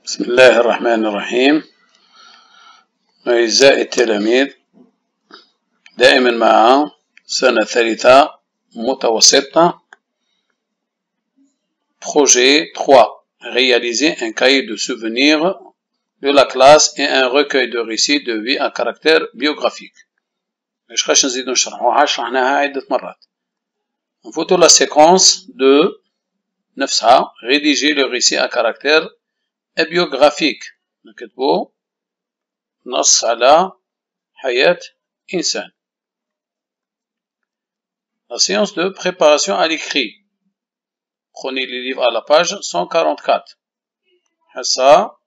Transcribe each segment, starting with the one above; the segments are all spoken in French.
بسم الله الرحمن الرحيم. أعزائي التلاميذ، دائما مع سنة ثالثة متوسطة. Projet 3. Réaliser un cahier de souvenirs de la classe et un recueil de récits de vie à caractère biographique. مش نزيدو نشرحوها، شرحناها عدة مرات. نفوتو la séquence de نفسها. Rédiger le récit à caractère biographique. نكتبو نص على حياة إنسان. La séance de préparation à l'écrit. Prenez les livres à la page 144. حصة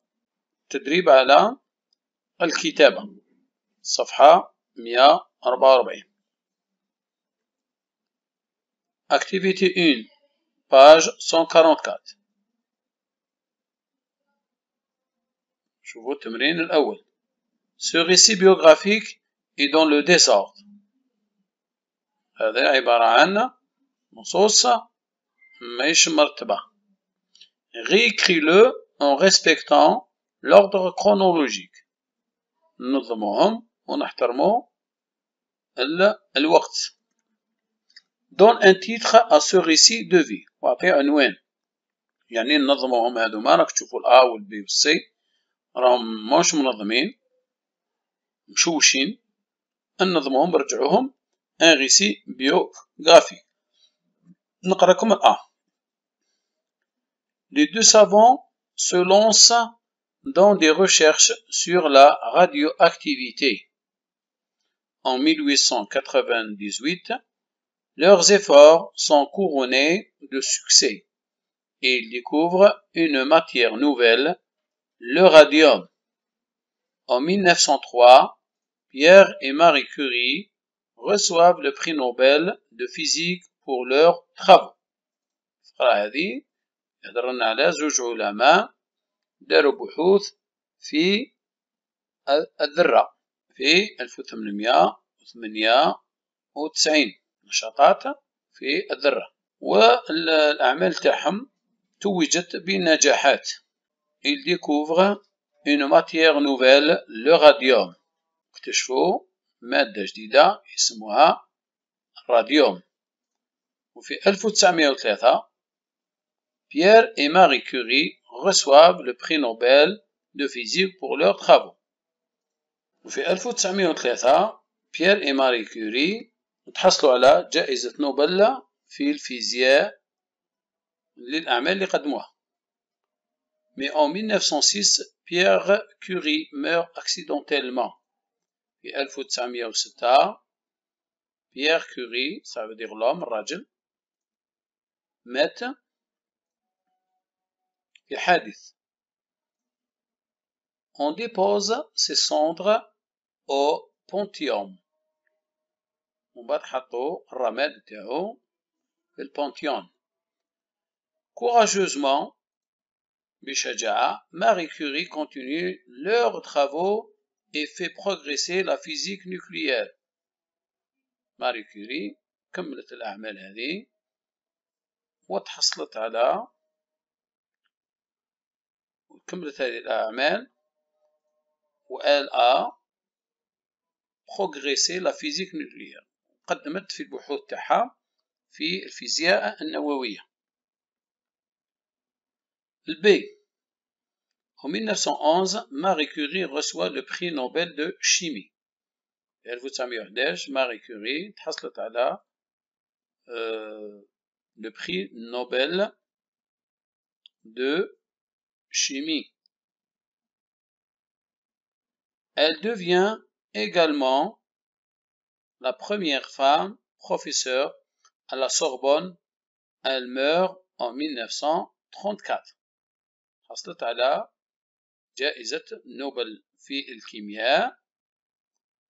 تدريب على الكتابة صفحة 144. Activité 1 page 144. شوفوا التمرين الأول. Ce récit biographique est dans le désordre. هذا عبارة عن نصوص مش مرتبة. Réécris-le en respectant l'ordre chronologique. ننظمهم ونحترموا الوقت. Donne un titre à ce récit de vie. واعطيه عنوان. يعني ننظموهم هذوما. راك تشوفوا الأ والبي والسي راهم مش منظمين مشوشين. ننظموهم برجعوهم un récit biographique. نقراكم الأ. Les deux savants se lancent dans des recherches sur la radioactivité. En 1898, leurs efforts sont couronnés de succès et ils découvrent une matière nouvelle, le radium. En 1903, Pierre et Marie Curie reçoivent le prix Nobel de physique pour leurs travaux. هذه يهضرنا على زوج علماء داروا بحوث في الذرة في 1898. نشاطات في الذرة والأعمال تاعهم توجت بنجاحات. Ils découvrent une matière nouvelle, le radium. اكتشفوا مادة جديدة يسموها الراديوم. وفي 1903 Pierre et Marie Curie reçoivent le prix Nobel de physique pour leurs travaux. وفي 1903 Pierre et Marie Curie تحصلوا على جائزة نوبل في الفيزياء للأعمال اللي قدموها. Mais en 1906 Pierre Curie meurt accidentellement. في 1906 Pierre Curie, ça veut dire l'homme, الرجل، مات في حادث. On dépose ses cendres au Panthéon. ومن بعد حطوا الرماد تاعو في البانتيون. Courageusement, بشجاعة, Marie Curie continue leurs travaux et fait progresser la physique nucléaire. Marie Curie كملت الأعمال هذه وتحصلت على كملت هذه الأعمال وelle a progressé la physique nucléaire. قدمت في البحوث تاعها في الفيزياء النووية. البي. En 1911, Marie Curie reçoit le prix Nobel de chimie. في 1911 Marie Curie تحصلت على le prix Nobel de chimie. Elle devient également la première femme professeure à la Sorbonne. Elle meurt en 1934. حصلت على جائزة نوبل في الكيمياء.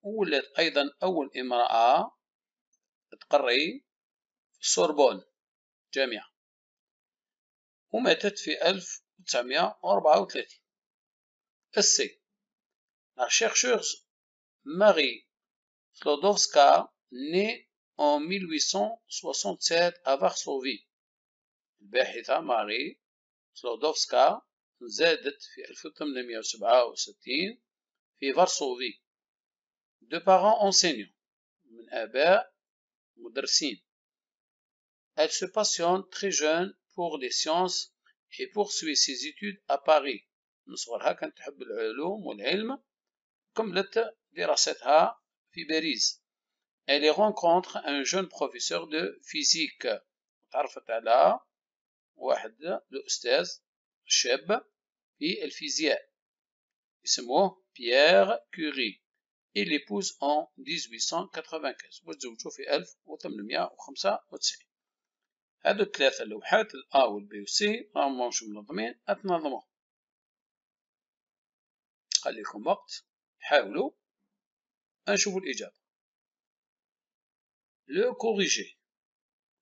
ولات أيضا أول امرأة تقري في السوربون جامعة. وماتت في 1934. السي. La chercheuse Marie Sklodowska née en 1867 à Varsovie. الباحثة ماري سلودوفسكا زادت في 1867 في فارسوفي. de parents enseignants من آباء مدرسين. Elle se passionne très jeune pour les sciences et poursuit ses études à Paris. من صغرها كانت تحب العلوم والعلم، كملت دراستها في باريس. Elle y rencontre un jeune professeur de physique. تعرفت على واحد الأستاذ شاب في الفيزياء اسمه بيير كوري. Il l'épouse en 1895 وتزوجوا في 1895. هادو الثلاثة لوحات الأ والبي والسي راهم ماهمش منظمين، اتنظموا. خليكم وقت حاولوا نشوفوا الإجابة. Le corrigé.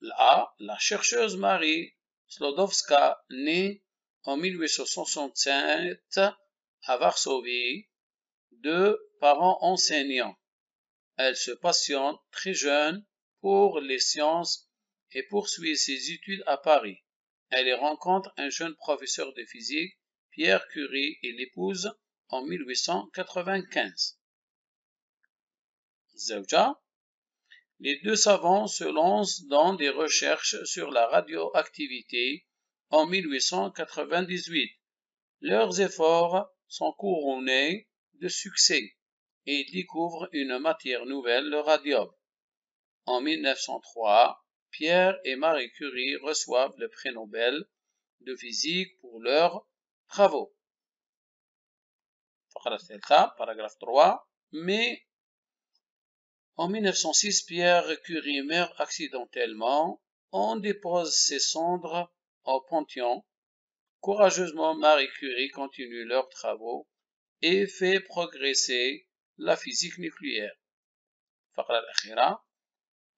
La chercheuse Marie Sklodowska, née en 1867 à Varsovie, de parents enseignants. Elle se passionne très jeune pour les sciences et poursuit ses études à Paris. Elle y rencontre un jeune professeur de physique, Pierre Curie, et l'épouse en 1895. Zawja. Les deux savants se lancent dans des recherches sur la radioactivité en 1898. Leurs efforts sont couronnés de succès et ils découvrent une matière nouvelle, le radium. En 1903, Pierre et Marie Curie reçoivent le prix Nobel de physique pour leurs travaux. Paragraphe 3. Mais en 1906, Pierre Curie meurt accidentellement. On dépose ses cendres au Panthéon. Courageusement, Marie Curie continue leurs travaux et fait progresser la physique nucléaire.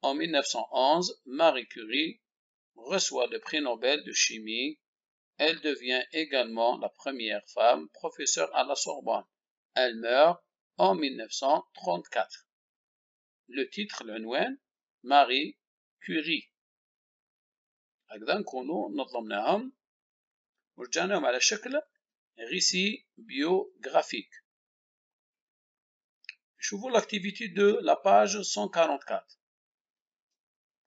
En 1911, Marie Curie reçoit le prix Nobel de chimie. Elle devient également la première femme professeure à la Sorbonne. Elle meurt en 1934. Le titre العنوان ماري كوري. هكذا نكونوا نظمناهم ورجعناهم على شكل récit biographique. شوفوا l'activité de la page 144.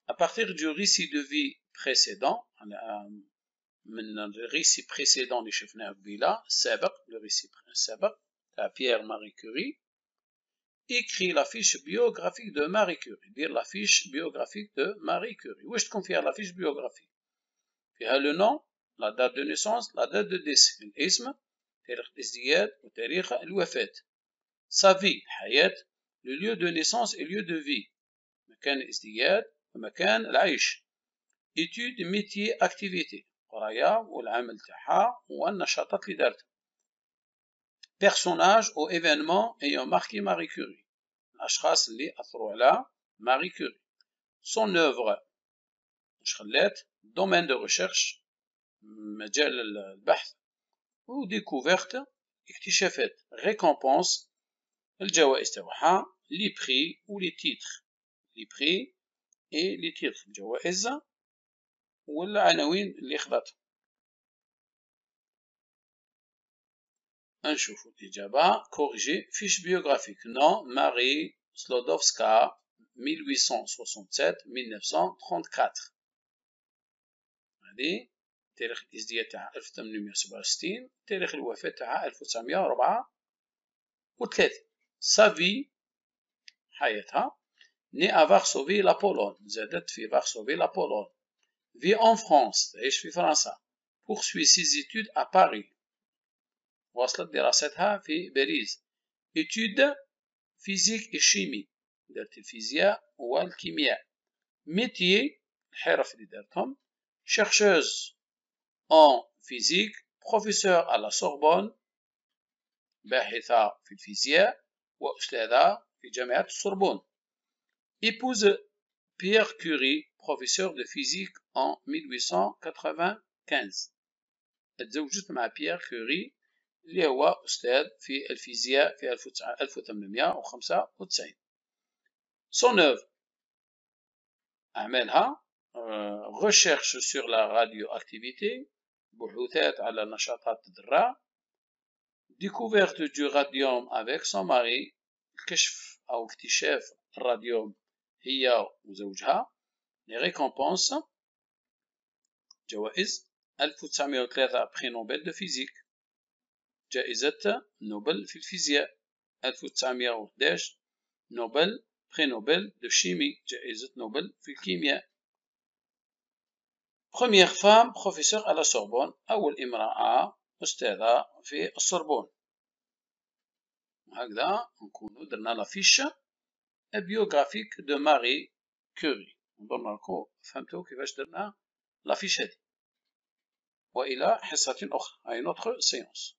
À partir du récit de vie précédent, من الريسي précédent اللي شفناه قبيله السابق، le récit السابق تاع بيير ماري كوري، écrit la fiche biographique de Marie Curie. dire la fiche biographique de Marie Curie. واش تكون فيها la fiche biographique؟ فيها le nom, la date de naissance, la date de décès، الاسم، تاريخ الازدياد وتاريخ الوفاة. sa vie حياة، le lieu de naissance et lieu de vie، مكان الازدياد ومكان العيش. étude métier activité، قراية والعمل تاعها والنشاطات اللي دارتها. personnage ou événement ayant marqué Marie Curie. الأشخاص اللي أثروا على Marie Curie. son œuvre اش خلات، domaine de recherche مجال البحث، و découverte اكتشافات. récompense الجوائز تاعها. les prix ou les titres. les prix et les titres الجوائز والعناوين اللي خذاتها. نشوفوا الإجابة. corriger fiche biographique. nom Marie Sklodowska 1867-1934. هذه تاريخ الازدياد تاعها 1867، تاريخ الوفاة تاعها 1934. sa vie حياتها. née à Varsovie la Pologne، زادت في Varsovie la Pologne. vit en France، تعيش في فرنسا. poursuit ses études à Paris، واصلت دراستها في باريس. études physique et chimie، دارت الفيزياء والكيمياء. métier الحرف اللي دارتهم. chercheuse en physique، professeur à la Sorbonne، باحثة في الفيزياء وأستاذة في جامعة السوربون. épouse Pierre Curie، professeur de physique en 1895. تزوجت مع بيير كوري اللي هو أستاذ في الفيزياء في 1895. son œuvre أعمالها. recherche sur la radioactivité، بحوثات على نشاطات الذرة. découverte du radium avec son mari، كشف أو اكتشاف الراديوم هي وزوجها. les récompenses، جوائز 1903 prix Nobel de physique، جائزة نوبل في الفيزياء. 1911 نوبل prix Nobel de chimie، جائزة نوبل في الكيمياء. première femme professeure à la Sorbonne، أول امرأة أستاذة في السوربون. هكذا نكونوا درنا لافيش بيوغرافيك دو ماري كوري. نظن راكم فهمتوا كيفاش درنا لافيش هذه. وإلى حصة أخرى، أي نوتخ سيونس.